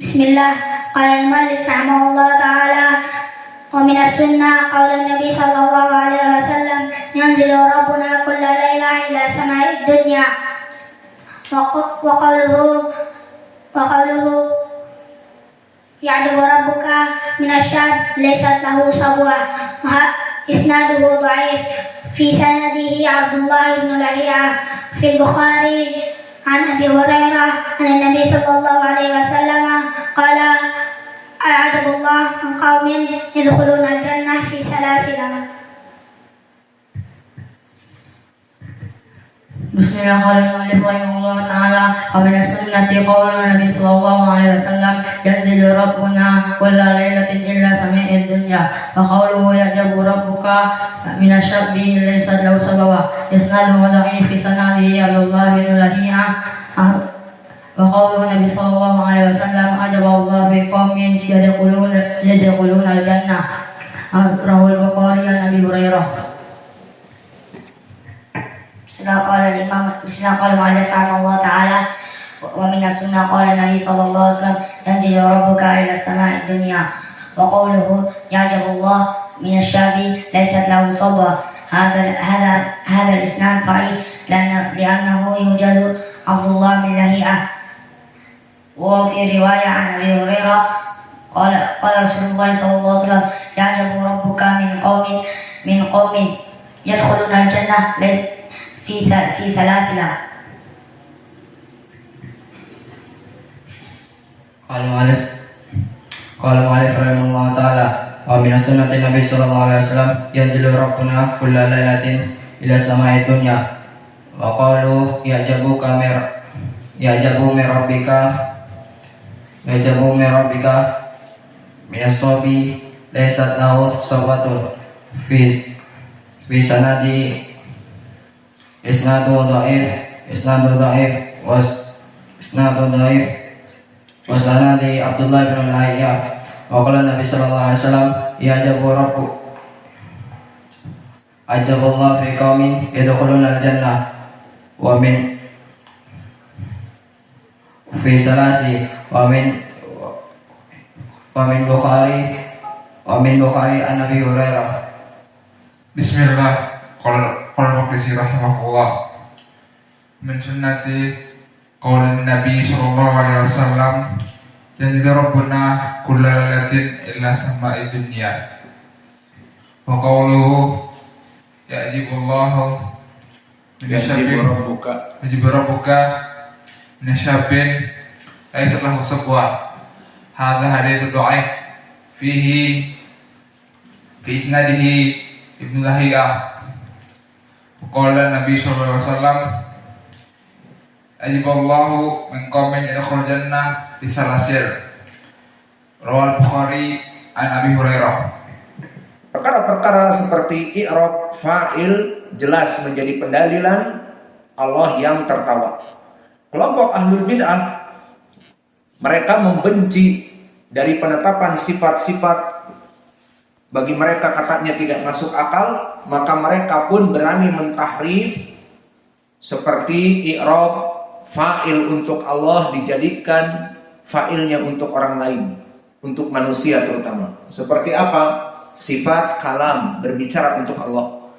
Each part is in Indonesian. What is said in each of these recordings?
بسم الله. قال المؤلف رحمه الله تعالى: ومن السنة قول النبي صلى الله عليه وسلم: ينزل ربنا كل ليلة إلى سماء الدنيا. وقوله يعجب ربك من الشاب ليست له صبوة. إسناده ضعيف، في سنده عبد الله بن لهيعة. في البخاري عن أبي هريرة عن النبي صلى الله عليه وسلم قال: أعجب الله من قوم يدخلون الجنة في سلاسل. Bismillahirrahmanirrahim. Rahimahullah ta'ala wa min as-sunnati qawlu Nabi sallallahu alaihi wasallam yanzilu rabbuna kulla lailatin illa sami'id dunya wa qawluhu ya'jabu rabbuka min asy-syabbi laysa lahu sabawa isnaduhu dha'if fi sanadihi Abdullah bin Lahi'ah wa qawluhu Nabi sallallahu alaihi wasallam ajaballahu bi qaumin yadkhuluna al-jannah rawahul Bukhari an Abi Hurairah. Bismillah qala al-mu'allif rahimahullah ta'ala wa min as-sunnah qala Nabi sallallahu alaihi wasallam yanzilu rabbuka ila as-sama'i dunya wa qawluhu ya'jabullah min asy-syabi laysat lahu sabwa. هذا الإسناد ضعيف لأنه يوجد عبد الله بن لهيعة. وفي رواية عن أبي هريرة قال رسول الله صلى الله عليه وسلم: يعجب ربك من قوم يدخلون الجنة في سلاسل. قال المؤلف رحمه الله تعالى ومن سنة النبي صلى الله عليه وسلم ينزل ربنا كل ليلة إلى سماء الدنيا وقالوا يعجب من ربك من الصبي ليست له صبوة في سندي isnadu dhaif wa sanadi Abdullah bin Lahi'ah. Wa qala Nabi sallallahu alaihi wasallam ajaballahu fi qaumin yadkhuluna al-jannah wa min fi salasi wa min Bukhari an Abi Hurairah. Bismillah. Qala Maqdisi rahimahullah min sunnati qaulin Nabi sallallahu alaihi wasallam yanzilu rabbuna kulla lailatin illa sama'i dunya wa qawluhu ya'jibullahu yajibu rabbuka min asy-syabbin laysa lahu sabwa. Hadha haditsun dhaif fi isnadihi Ibnu Lahi'ah. Qala Nabi sallallahu alaihi wasallam ajiballahu min qaumin yadkhulul jannah bisalasil. Rawal Bukhari an Abi Hurairah. Perkara-perkara seperti i'rab fa'il jelas menjadi pendalilan Allah yang tertawa. Kelompok ahlul bid'ah mereka membenci dari penetapan sifat-sifat. Bagi mereka katanya tidak masuk akal, maka mereka pun berani mentahrif seperti i'rab fa'il untuk Allah dijadikan fa'ilnya untuk orang lain, untuk manusia terutama. Seperti apa? Sifat kalam, berbicara untuk Allah.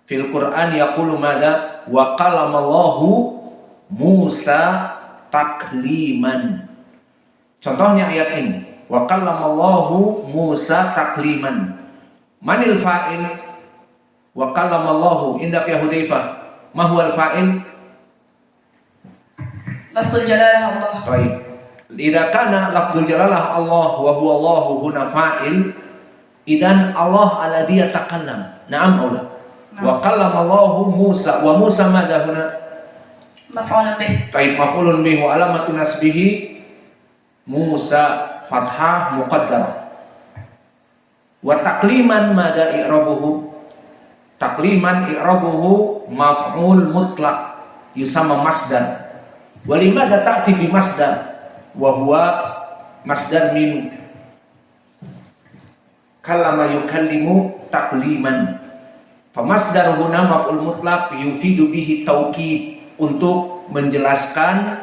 Fil Quran yaqulu mada wa qalamallahu Musa takliman. Contohnya ayat ini. Wa kallamallahu Musa takliman. Manil fa'il? Wa kallamallahu indak ya Hudzaifah. Ma huwal fa'il? Lafzul jalalah Allah. Baik. Idza kana lafzul jalalah Allah wa huwa Allahu huna fa'il, idan Allah alladhi yatakallam. Na'am aula. Wa kallamallahu Musa wa Musa madha huna? Maf'ulun bih. Baik, maf'ulun bih wa alamatu nasbihi Musa fathah muqaddarah. Wa takliman mada i'rabuhu? Takliman i'rabuhu maf'ul mutlaq yusamma masdar. Wa limadha ta'ti bi masdar wa huwa masdar min kallama yukallimu takliman. Fa masdar huna maf'ul mutlaq yufidu bihi taukid, untuk menjelaskan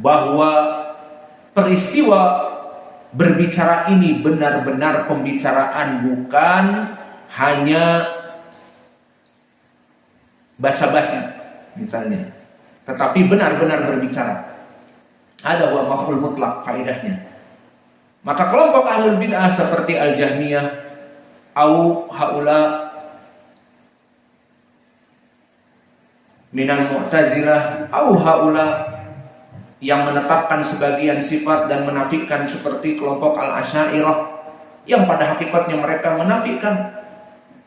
bahwa peristiwa berbicara ini benar-benar pembicaraan, bukan hanya basa-basi misalnya, tetapi benar-benar berbicara. Ada huwa maf'ul mutlak faedahnya. Maka kelompok ahlul bid'ah seperti al-Jahmiyah au haula minal mu'tazilah au haula yang menetapkan sebagian sifat dan menafikan seperti kelompok al-Asy'ariyah yang pada hakikatnya mereka menafikan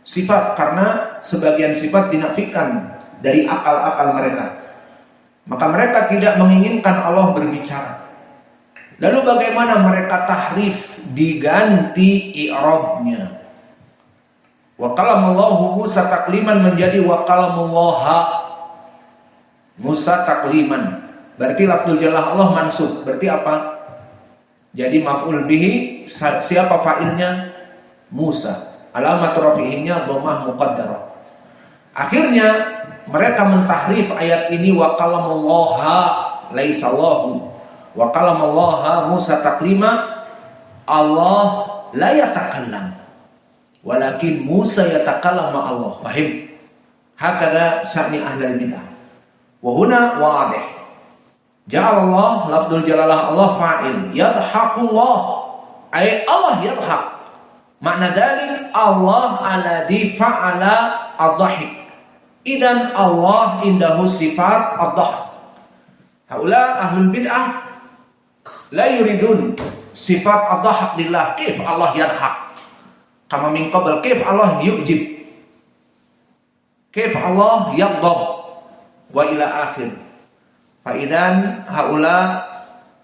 sifat karena sebagian sifat dinafikan dari akal-akal mereka. Maka mereka tidak menginginkan Allah berbicara. Lalu bagaimana mereka tahrif, diganti i'rabnya. Wa kalamallahu Musa takliman menjadi wa kalamallaha Musa takliman. Berarti lafzul jalalah Allah mansub. Berarti apa? Jadi maf'ul bihi, siapa fa'ilnya? Musa. Alamat rafi'ihnya dhammah muqaddarah. Akhirnya mereka mentahrif ayat ini wa kalamallaha laisa Allahu. Wa kalamallaha Musa taklima, Allah la yatakallam walakin Musa yatakallam ma Allah. Fahim? Hakada sya'ni ahlul bid'ah. Wa huna wadih. Ja'alallah lafzul jalalah Allah fa'il, yadhaqullah ay Allah yadhaq. Makna dalik Allah alladhi fa'ala ad-dhahik. Idan Allah indahu sifat ad-dhahak. Haula ahlul bid'ah la yuridun sifat ad-dhahak lillah. Kif Allah yadhaq? Kama min qabl kif Allah yu'jib? Kif Allah yaghdab? Wa ila akhir. Fa idan haula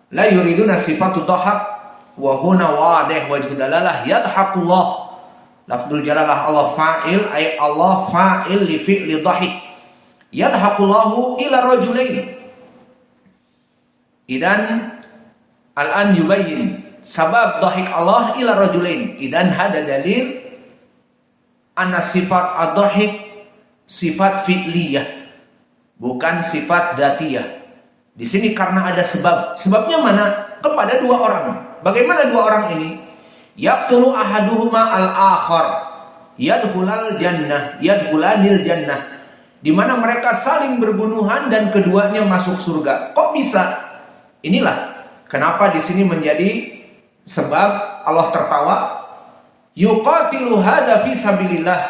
la yuriduna sifatu dhahak wa huna wadih wajhu dalalah yadhaqullah. Lafzul jalalah Allah fa'il ay Allah fa'il li fi'li dhahik. Yadhaqullahu ila rajulain. Idan al-an yubayyin sabab dhahik Allah ila rajulain. Idan hada dalil anna sifat ad-dhahik sifat fi'liyah, bukan sifat datiyah. Di sini karena ada sebab. Sebabnya mana? Kepada dua orang. Bagaimana dua orang ini? Yaqtulu ahaduhuma al-akhar yadkhulal jannah yadkhulanil jannah, di mana mereka saling berbunuhan dan keduanya masuk surga. Kok bisa? Inilah kenapa di sini menjadi sebab Allah tertawa. Yuqatilu hadza fi sabilillah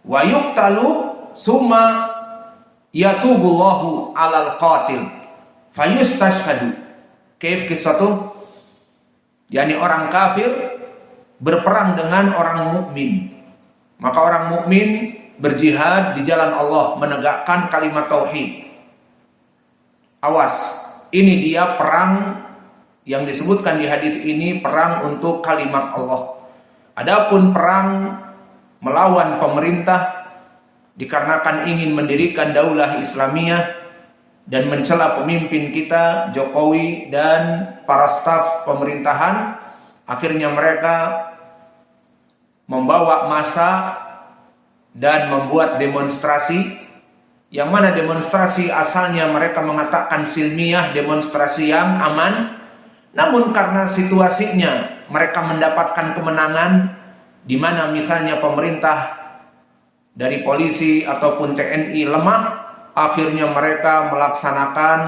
wa yuqtalu summa yatubullahu alal qatil fayustashhadu. Kaif kisatu? Yani orang kafir berperang dengan orang mukmin. Maka orang mukmin berjihad di jalan Allah, menegakkan kalimat tauhid. Awas, ini dia perang yang disebutkan di hadis ini, perang untuk kalimat Allah. Adapun perang melawan pemerintah dikarenakan ingin mendirikan daulah Islamiyah dan mencela pemimpin kita Jokowi dan para staf pemerintahan, akhirnya mereka membawa massa dan membuat demonstrasi, yang mana demonstrasi asalnya mereka mengatakan silmiah, demonstrasi yang aman, namun karena situasinya mereka mendapatkan kemenangan, di mana misalnya pemerintah dari polisi ataupun TNI lemah, akhirnya mereka melaksanakan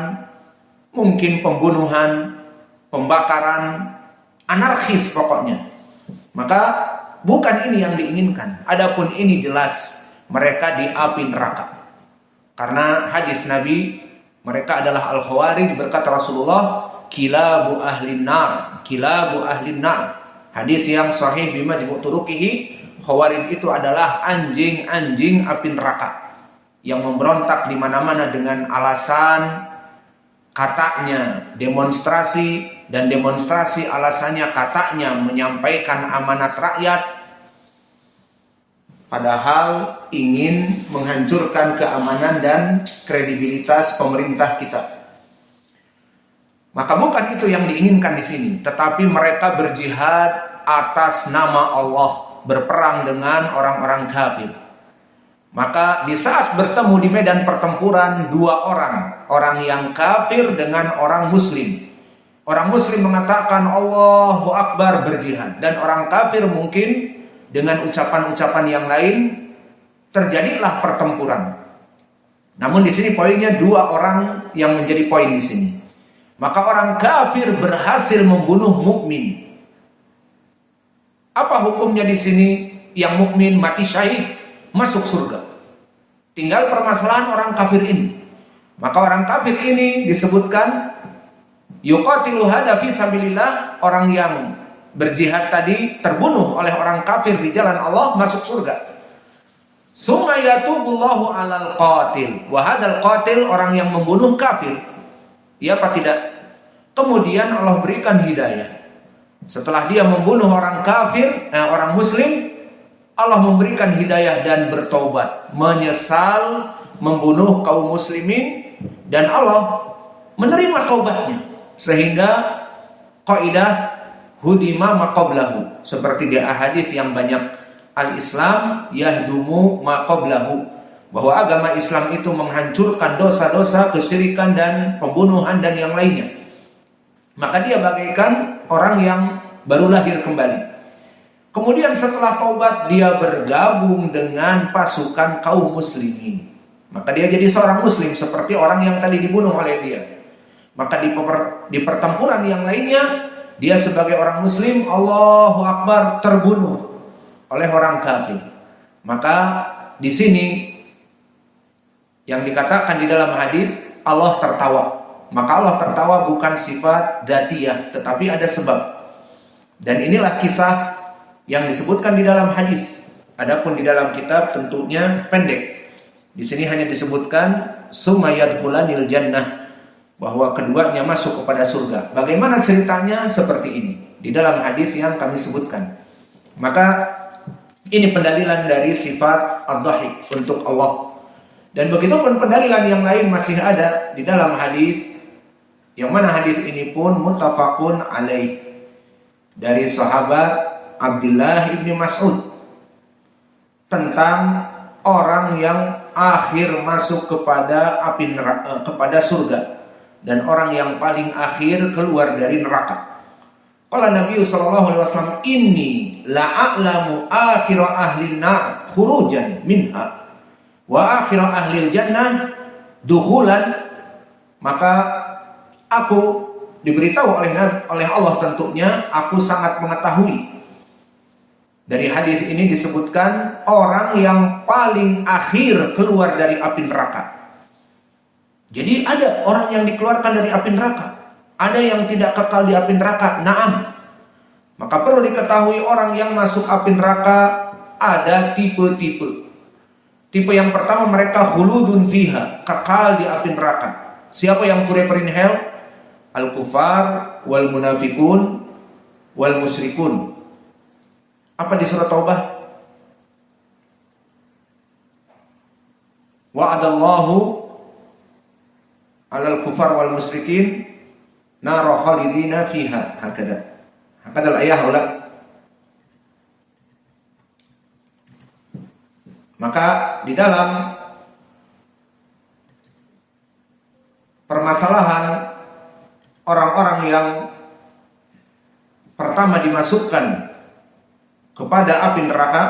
mungkin pembunuhan, pembakaran, anarkis pokoknya. Maka bukan ini yang diinginkan. Adapun ini jelas mereka di api neraka. Karena hadis Nabi, mereka adalah al-khawarij, berkata Rasulullah, kilabu ahlin nar, kilabu ahlin nar. Hadis yang sahih bima majmu' turuqihi, khawarij itu adalah anjing-anjing api neraka yang memberontak di mana-mana dengan alasan katanya demonstrasi, dan demonstrasi alasannya katanya menyampaikan amanat rakyat, padahal ingin menghancurkan keamanan dan kredibilitas pemerintah kita. Maka bukan itu yang diinginkan di sini, tetapi mereka berjihad atas nama Allah, berperang dengan orang-orang kafir. Maka di saat bertemu di medan pertempuran dua orang, orang yang kafir dengan orang muslim, Orang muslim mengatakan Allahu Akbar berjihad, dan orang kafir mungkin dengan ucapan-ucapan yang lain, terjadilah pertempuran. Namun di sini poinnya dua orang yang menjadi poin di sini. Maka orang kafir berhasil membunuh mukmin. Apa hukumnya di sini? Yang mukmin mati syahid, masuk surga. Tinggal permasalahan orang kafir ini. Maka orang kafir ini disebutkan yuqatilu hada fi sabilillah, orang yang berjihad tadi terbunuh oleh orang kafir di jalan Allah, masuk surga. Summa yatubullahu alal qatil, wa hadal qatil, orang yang membunuh kafir. Ya apa tidak? Kemudian Allah berikan hidayah. Setelah dia membunuh orang kafir, orang muslim, Allah memberikan hidayah dan bertobat, menyesal membunuh kaum muslimin, dan Allah menerima taubatnya. Sehingga kaidah hudima maqablahu, seperti di hadis yang banyak, al-Islam yahdumu maqablahu, bahwa agama Islam itu menghancurkan dosa-dosa, kesyirikan dan pembunuhan dan yang lainnya. Maka dia bagaikan orang yang baru lahir kembali. Kemudian setelah taubat dia bergabung dengan pasukan kaum muslimin. Maka dia jadi seorang muslim seperti orang yang tadi dibunuh oleh dia. Maka di pertempuran yang lainnya, dia sebagai orang muslim, Allahu Akbar, terbunuh oleh orang kafir. Maka di sini yang dikatakan di dalam hadis, Allah tertawa. Maka Allah tertawa bukan sifat dzatiyah, tetapi ada sebab. Dan inilah kisah yang disebutkan di dalam hadis. Adapun di dalam kitab tentunya pendek. Di sini hanya disebutkan summa yadkhulanil jannah, bahwa keduanya masuk kepada surga. Bagaimana ceritanya? Seperti ini di dalam hadis yang kami sebutkan. Maka ini pendalilan dari sifat ad-dhahik untuk Allah. Dan begitu pun pendalilan yang lain masih ada di dalam hadis, yang mana hadis ini pun muttafaqun alaih, dari sahabat Abdullah ibni Mas'ud, tentang orang yang akhir masuk kepada api neraka, kepada surga, dan orang yang paling akhir keluar dari neraka. Qala Nabi sallallahu alaihi wasallam, inni la'alamu akhir ahli nar khurujan minha wa akhir ahli jannah dukhulan. Maka aku diberitahu oleh Allah, tentunya aku sangat mengetahui. Dari hadis ini disebutkan orang yang paling akhir keluar dari api neraka. Jadi ada orang yang dikeluarkan dari api neraka, ada yang tidak kekal di api neraka. Naam. Maka perlu diketahui orang yang masuk api neraka ada tipe-tipe. Tipe yang pertama, mereka khuludun fiha, kekal di api neraka. Siapa yang forever in hell? Al-kufar wal munafikun wal musyrikun. Apa di surat Taubah? Wa'adallahu alal kufar wal musyrikin nara khalidina fiha. Hakadal ayah ulah. Maka di dalam permasalahan orang-orang yang pertama dimasukkan kepada api neraka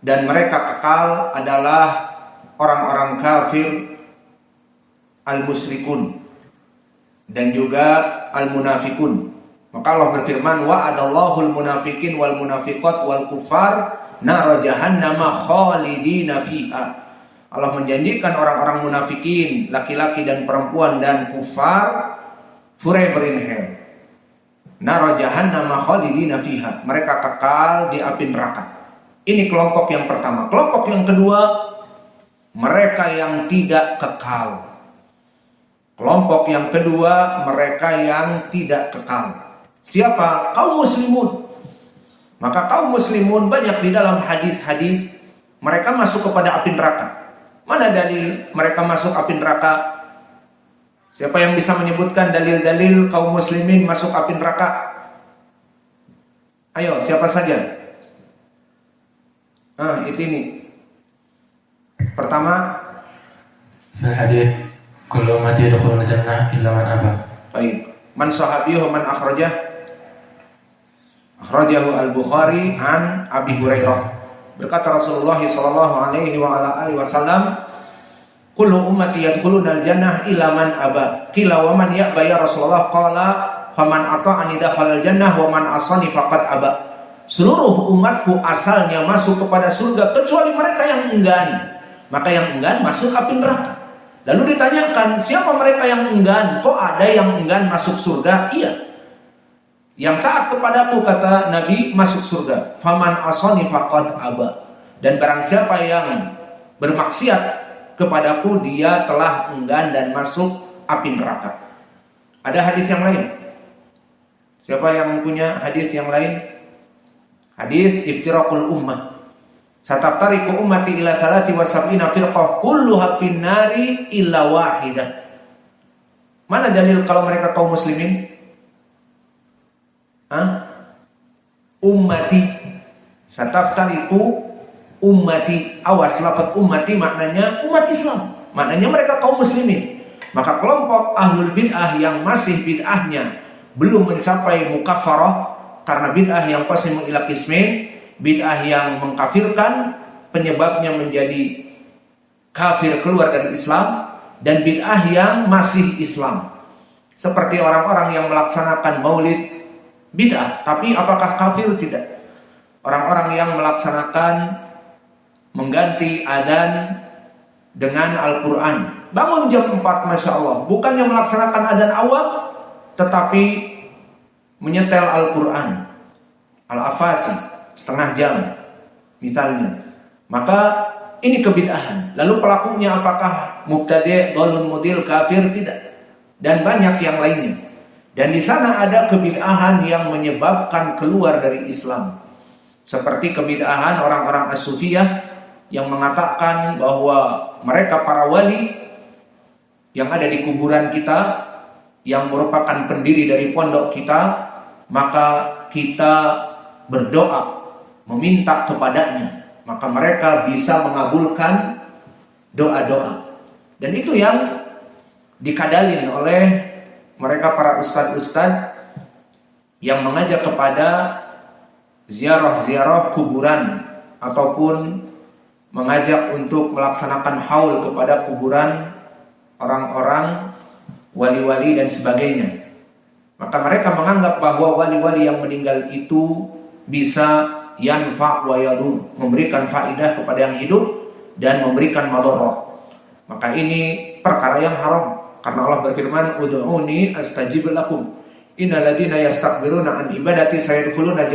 dan mereka kekal adalah orang-orang kafir, al-musyrikun, dan juga al-munafikun. Maka Allah berfirman, wa'adallahu al-munafikin wal munafiqat wal kufar nar jahannama khalidina fiha. Allah menjanjikan orang-orang munafikin, laki-laki dan perempuan dan kufar, forever in hell. Nar jahannama khalidina fiha. Mereka kekal di api neraka. Ini kelompok yang pertama. Kelompok yang kedua, mereka yang tidak kekal. Kelompok yang kedua, mereka yang tidak kekal. Siapa? Kaum muslimun. Maka kaum muslimun banyak di dalam hadis-hadis mereka masuk kepada api neraka. Mana dalil mereka masuk api neraka? Siapa yang bisa menyebutkan dalil-dalil kaum muslimin masuk api neraka? Ayo, siapa saja? Itu ini. Pertama, fil hadis kullu ummati yadkhulul jannah illa man aba. baik. Man sahabiyuhu man akhrajah? Akhrajahu Al-Bukhari an Abi Hurairah. Berkata Rasulullah sallallahu alaihi wa ala alihi wasallam, kullu ummati yadkhuluna al-jannah illa man aba. Qila wa man ya'ba ya Rasulullah? Qala faman ata'ani dakhala al-jannah wa man asani faqad aba. Seluruh umatku asalnya masuk kepada surga kecuali mereka yang enggan. Maka yang enggan masuk api neraka. Lalu ditanyakan, siapa mereka yang enggan? Kok ada yang enggan masuk surga? Iya, yang taat kepadaku, kata Nabi, masuk surga. Faman asani faqad aba. Dan barang siapa yang bermaksiat kepadaku, dia telah enggan dan masuk api neraka. Ada hadis yang lain. Siapa yang punya hadis yang lain? Hadis iftiraqul ummah. Sataftariqu ummati ila 73 firqah kulluha finnari illa wahidah. Mana dalil kalau mereka kaum muslimin? Ummati. Sataftariqu ummati. Awas, lafaz ummati maknanya umat Islam. Maknanya mereka kaum muslimin. Maka kelompok ahlul bid'ah yang masih bid'ahnya belum mencapai mukaffarah, karena bid'ah yang qasimu ila qismain, bid'ah yang mengkafirkan penyebabnya menjadi kafir keluar dari Islam, dan bid'ah yang masih Islam. Seperti orang-orang yang melaksanakan maulid, bid'ah, tapi apakah kafir? Tidak. Orang-orang yang melaksanakan mengganti adzan dengan Al-Quran, bangun jam 4, Masya Allah, bukannya melaksanakan adzan awal, tetapi menyetel Al-Quran, Al-Afasi, setengah jam misalnya. Maka ini kebid'ahan. Lalu pelakunya apakah mubtadi', dhalun, mudil, kafir? Tidak. Dan banyak yang lainnya. Dan di sana ada kebid'ahan yang menyebabkan keluar dari Islam. Seperti kebid'ahan orang-orang as-sufiyah yang mengatakan bahwa mereka para wali yang ada di kuburan kita, yang merupakan pendiri dari pondok kita, maka kita berdoa meminta kepadanya, maka mereka bisa mengabulkan doa-doa. Dan itu yang dikadalin oleh mereka para ustadz-ustadz yang mengajak kepada ziarah-ziarah kuburan, ataupun mengajak untuk melaksanakan haul kepada kuburan orang-orang wali-wali dan sebagainya. Maka mereka menganggap bahwa wali-wali yang meninggal itu bisa yanfa' wa yadur, memberikan faidah kepada yang hidup dan memberikan madharah. Maka ini perkara yang haram, karena Allah berfirman, ud'uni astajib lakum, innal ladzina yastakbiruna an ibadati sayadkhuluna